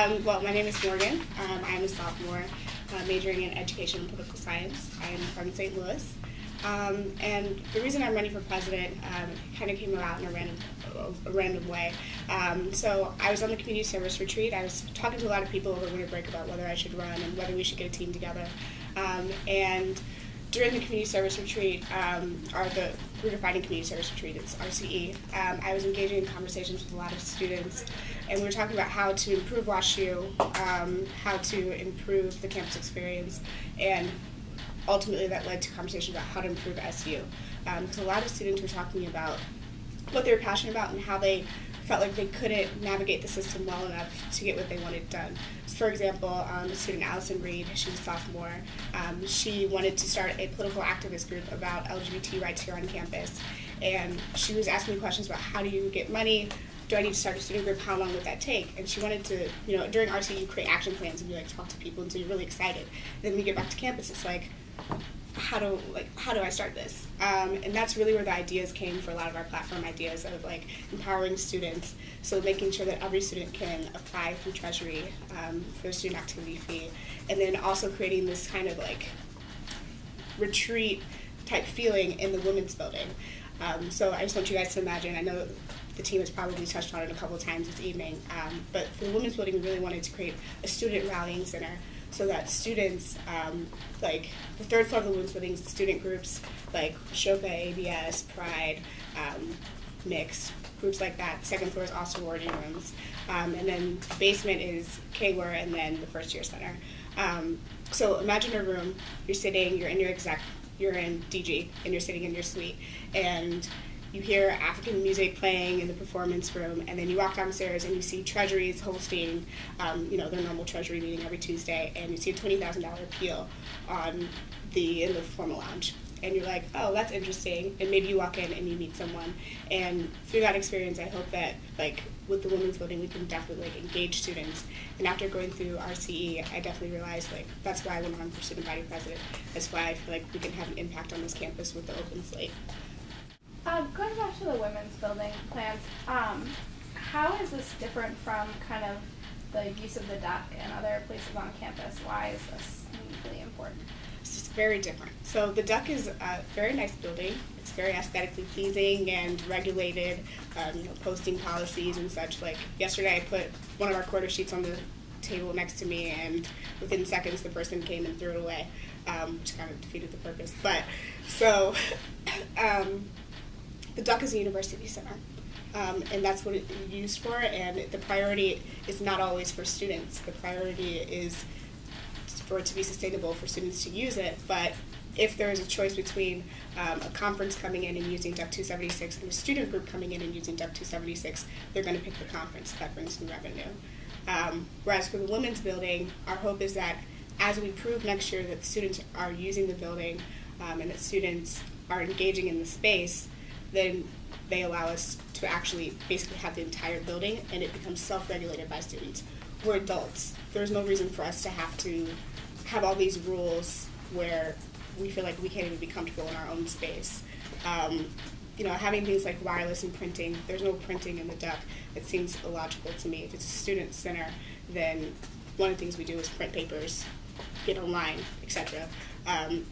Well, my name is Morgan. I'm a sophomore majoring in education and political science. I'm from St. Louis. And the reason I'm running for president kind of came about in a random way. So I was on the community service retreat. I was talking to a lot of people over winter break about whether I should run and whether we should get a team together. And during the community service retreat, or the Redefining Community Service Retreat, it's RCE, I was engaging in conversations with a lot of students, and we were talking about how to improve WashU, how to improve the campus experience, and ultimately that led to conversations about how to improve SU. Because a lot of students were talking about what they were passionate about and how they felt like they couldn't navigate the system well enough to get what they wanted done. So for example, the student Allison Reed, she's a sophomore, she wanted to start a political activist group about LGBT rights here on campus. And she was asking me questions about how do you get money, do I need to start a student group, how long would that take? And she wanted to, during RC you create action plans and you talk to people, and so you're really excited. Then when you get back to campus, it's like, how do I start this? And that's really where the ideas came for a lot of our platform ideas of empowering students, so making sure that every student can apply through Treasury for a student activity fee, and then also creating this kind of retreat type feeling in the women's building. So I just want you guys to imagine, I know the team has probably touched on it a couple of times this evening, but for the women's building we really wanted to create a student rallying center, so that students, the third floor of the women's building is student groups like Shoka, ABS, Pride, Mix, groups like that. Second floor is all sorority rooms. And then the basement is KWER and then the first year center. So imagine a room, you're sitting, you're in DG, and you're sitting in your suite, and you hear African music playing in the performance room, and then you walk downstairs and you see Treasury's hosting, their normal Treasury meeting every Tuesday, and you see a $20,000 appeal in the formal lounge. And you're like, oh, that's interesting, and maybe you walk in and you meet someone. And through that experience, I hope that, with the women's building, we can definitely, engage students. And after going through RCE, I definitely realized, that's why I want to run for student body president. That's why I feel like we can have an impact on this campus with the open slate. Going back to the women's building plans, how is this different from kind of the use of the deck and other places on campus? Why is this uniquely important? It's just very different. So the deck is a very nice building. It's very aesthetically pleasing and regulated, posting policies and such. Yesterday I put one of our quarter sheets on the table next to me, and within seconds the person came and threw it away, which kind of defeated the purpose. But so the DUC is a university center, and that's what it's used for, and the priority is not always for students. The priority is for it to be sustainable for students to use it, but if there is a choice between a conference coming in and using DUC 276 and a student group coming in and using DUC 276, they're going to pick the conference. That brings new revenue. Whereas for the women's building, our hope is that as we prove next year that the students are using the building and that students are engaging in the space, then they allow us to actually basically have the entire building, and it becomes self-regulated by students. We're adults. There's no reason for us to have all these rules where we feel like we can't even be comfortable in our own space. Having things like wireless and printing, there's no printing in the DUC. It seems illogical to me. If it's a student center, then one of the things we do is print papers, get online, etc.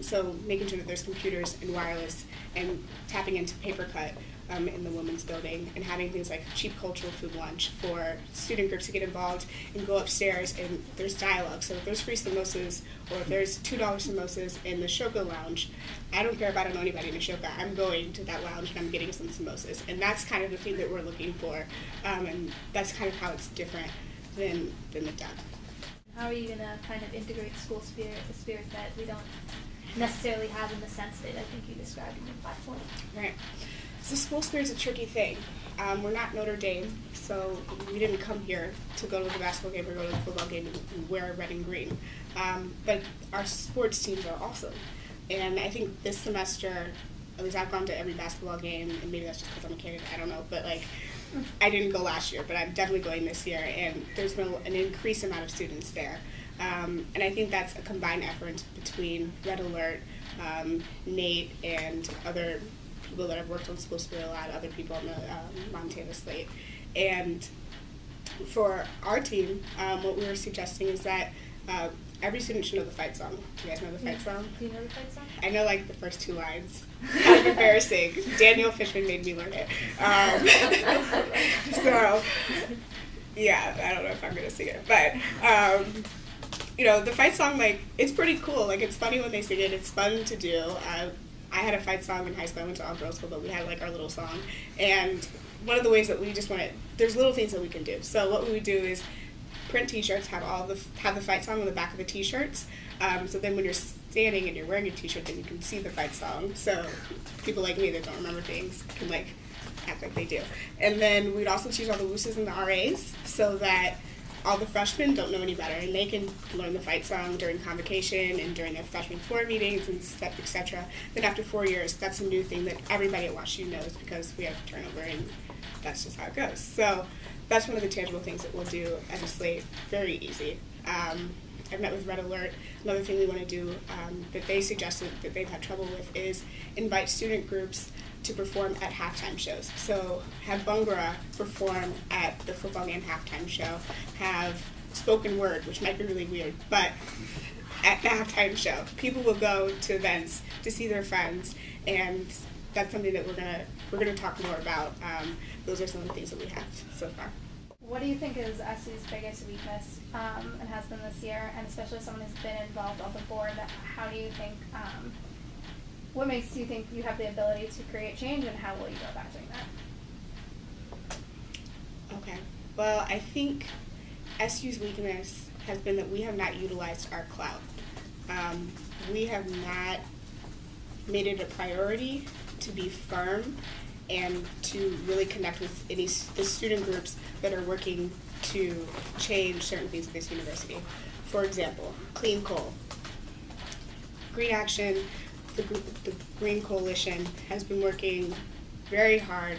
So making sure that there's computers and wireless and tapping into paper cut in the women's building, and having things like cheap cultural food lunch for student groups to get involved and go upstairs, and there's dialogue. So if there's free samosas or if there's $2 samosas in the Shoka lounge, I don't care if I don't know anybody in the Shoka, I'm going to that lounge and I'm getting some samosas. And that's kind of the thing that we're looking for, and that's kind of how it's different than the DUC. How are you going to kind of integrate school spirit, the spirit that we don't necessarily have in the sense that I think you described in your platform? Right. So school spirit's a tricky thing. We're not Notre Dame, so we didn't come here to go to the basketball game or go to the football game and wear red and green. But our sports teams are awesome. And I think this semester, at least I've gone to every basketball game, and maybe that's just because I'm a candidate, I don't know, but I didn't go last year, but I'm definitely going this year, and there's been an increased amount of students there. And I think that's a combined effort between Red Alert, Nate, and other people that have worked on school spirit a lot, other people on the Montana slate. And for our team, what we were suggesting is that every student should know the fight song. Do you guys know the fight song? Do you know the fight song? I know like the first 2 lines. It's kind of embarrassing. Daniel Fishman made me learn it. So, yeah, I don't know if I'm going to sing it. But, you know, the fight song, like, it's pretty cool. Like, it's funny when they sing it. It's fun to do. I had a fight song in high school. I went to all-girls school, but we had, like, our little song. And one of the ways that we just want to, there's little things that we can do. So what we would do is print T-shirts, have the fight song on the back of the T-shirts. So then when you're standing and you're wearing a T-shirt, then you can see the fight song. So people like me that don't remember things can like act like they do. And then we'd also teach all the WUSs and the RAs so that all the freshmen don't know any better, and they can learn the fight song during convocation and during their freshman floor meetings and etc. Then after 4 years, that's a new thing that everybody at WashU knows because we have turnover, and that's just how it goes. So that's one of the tangible things that we'll do as a slate. Very easy. I've met with Red Alert. Another thing we want to do that they suggested that they've had trouble with is invite student groups to perform at halftime shows. So have Bhangra perform at the football game halftime show, have spoken word, which might be really weird, but at the halftime show. People will go to events to see their friends, and that's something that we're gonna talk more about. Those are some of the things that we have so far. What do you think is SU's biggest weakness and has been this year, and especially someone who's been involved on the board? How do you think, what makes you think you have the ability to create change, and how will you go about doing that? Okay, well, I think SU's weakness has been that we have not utilized our clout. We have not made it a priority to be firm and to really connect with the student groups that are working to change certain things at this university. For example, clean coal. Green Action, the Green Coalition, has been working very hard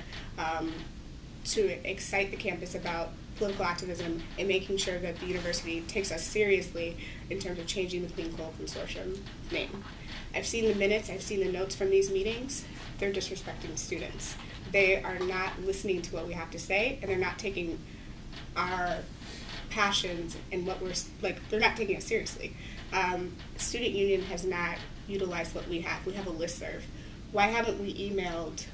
to excite the campus about political activism and making sure that the university takes us seriously in terms of changing the Clean Coal Consortium name. I've seen the minutes, I've seen the notes from these meetings. They're disrespecting students. They are not listening to what we have to say, and they're not taking our passions and what we're, like, they're not taking us seriously. Student Union has not utilized what we have. We have a listserv. Why haven't we emailed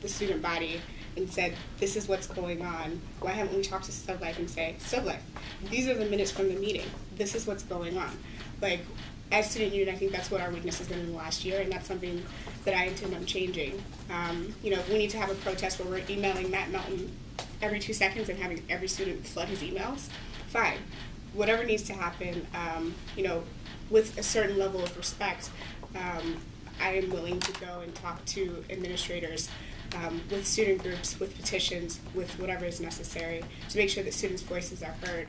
the student body and said, this is what's going on? Why haven't we talked to Stub Life and say, Stub Life, these are the minutes from the meeting. This is what's going on. Like, as Student Union, I think that's what our weakness has been in the last year, and that's something that I intend on changing. You know, if we need to have a protest where we're emailing Matt Melton every 2 seconds and having every student flood his emails, fine. Whatever needs to happen, you know, with a certain level of respect, I am willing to go and talk to administrators, with student groups, with petitions, with whatever is necessary to make sure that students' voices are heard.